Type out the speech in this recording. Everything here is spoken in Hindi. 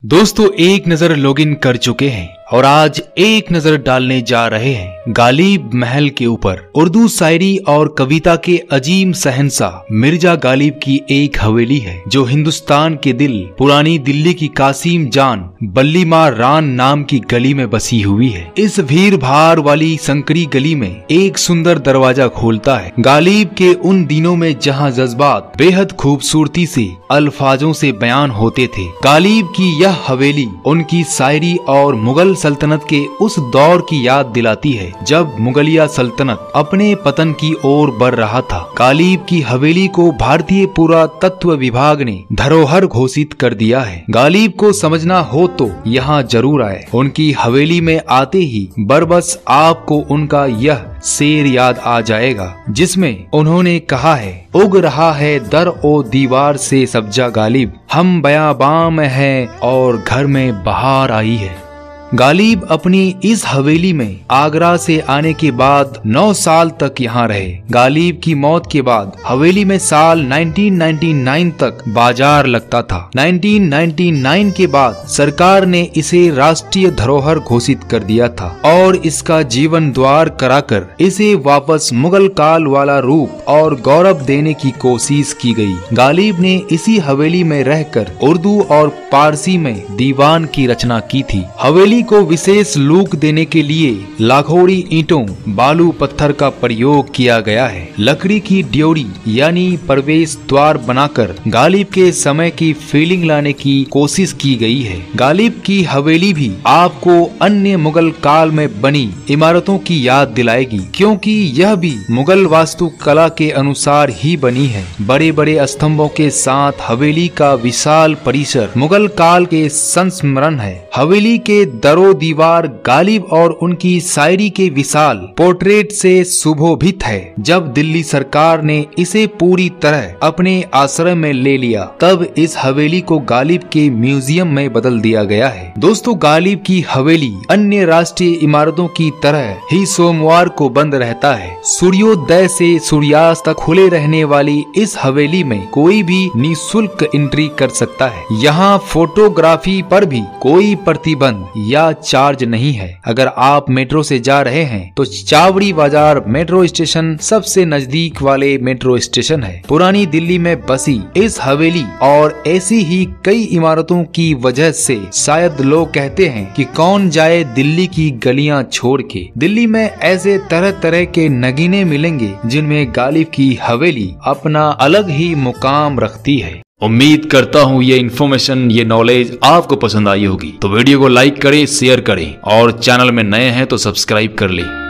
दोस्तों एक नजर लॉगिन कर चुके हैं और आज एक नजर डालने जा रहे हैं गालिब महल के ऊपर। उर्दू शायरी और कविता के अजीम शहंशाह मिर्जा गालिब की एक हवेली है जो हिंदुस्तान के दिल पुरानी दिल्ली की कासिम जान बल्लीमार रान नाम की गली में बसी हुई है। इस भीड़ भाड़ वाली संकरी गली में एक सुंदर दरवाजा खोलता है गालिब के उन दिनों में जहाँ जज्बात बेहद खूबसूरती से अल्फाजों से बयान होते थे। गालिब की यह हवेली उनकी शायरी और मुगल सल्तनत के उस दौर की याद दिलाती है जब मुगलिया सल्तनत अपने पतन की ओर बढ़ रहा था। गालिब की हवेली को भारतीय पुरातत्व विभाग ने धरोहर घोषित कर दिया है। गालिब को समझना हो तो यहाँ जरूर आए। उनकी हवेली में आते ही बरबस आपको उनका यह शेर याद आ जाएगा जिसमें उन्होंने कहा है, उग रहा है दर ओ दीवार से सब्जा गालिब, हम बयाबां में हैं और घर में बहार आई है। गालिब अपनी इस हवेली में आगरा से आने के बाद 9 साल तक यहाँ रहे। गालिब की मौत के बाद हवेली में साल 1999 तक बाजार लगता था। 1999 के बाद सरकार ने इसे राष्ट्रीय धरोहर घोषित कर दिया था और इसका जीवन द्वार कराकर इसे वापस मुगल काल वाला रूप और गौरव देने की कोशिश की गई। गालिब ने इसी हवेली में रहकर उर्दू और पारसी में दीवान की रचना की थी। हवेली को विशेष लुक देने के लिए लाखोड़ी ईंटों बालू पत्थर का प्रयोग किया गया है। लकड़ी की ड्योरी यानी प्रवेश द्वार बनाकर गालिब के समय की फीलिंग लाने की कोशिश की गई है। गालिब की हवेली भी आपको अन्य मुगल काल में बनी इमारतों की याद दिलाएगी क्योंकि यह भी मुगल वास्तुकला के अनुसार ही बनी है। बड़े बड़े स्तंभों के साथ हवेली का विशाल परिसर मुगल काल के संस्मरण है। हवेली के दरो दीवार गालिब और उनकी शायरी के विशाल पोर्ट्रेट से सुशोभित है। जब दिल्ली सरकार ने इसे पूरी तरह अपने आश्रय में ले लिया तब इस हवेली को गालिब के म्यूजियम में बदल दिया गया है। दोस्तों गालिब की हवेली अन्य राष्ट्रीय इमारतों की तरह ही सोमवार को बंद रहता है। सूर्योदय से सूर्यास्त तक खुले रहने वाली इस हवेली में कोई भी निःशुल्क एंट्री कर सकता है। यहाँ फोटोग्राफी पर भी कोई प्रतिबंध या चार्ज नहीं है। अगर आप मेट्रो से जा रहे हैं तो चावड़ी बाजार मेट्रो स्टेशन सबसे नजदीक वाले मेट्रो स्टेशन है। पुरानी दिल्ली में बसी इस हवेली और ऐसी ही कई इमारतों की वजह से शायद लोग कहते हैं कि कौन जाए दिल्ली की गलियां छोड़ के। दिल्ली में ऐसे तरह तरह के नगीने मिलेंगे जिनमें गालिब की हवेली अपना अलग ही मुकाम रखती है। उम्मीद करता हूँ ये इन्फॉर्मेशन ये नॉलेज आपको पसंद आई होगी तो वीडियो को लाइक करें, शेयर करें और चैनल में नए हैं तो सब्सक्राइब कर लें।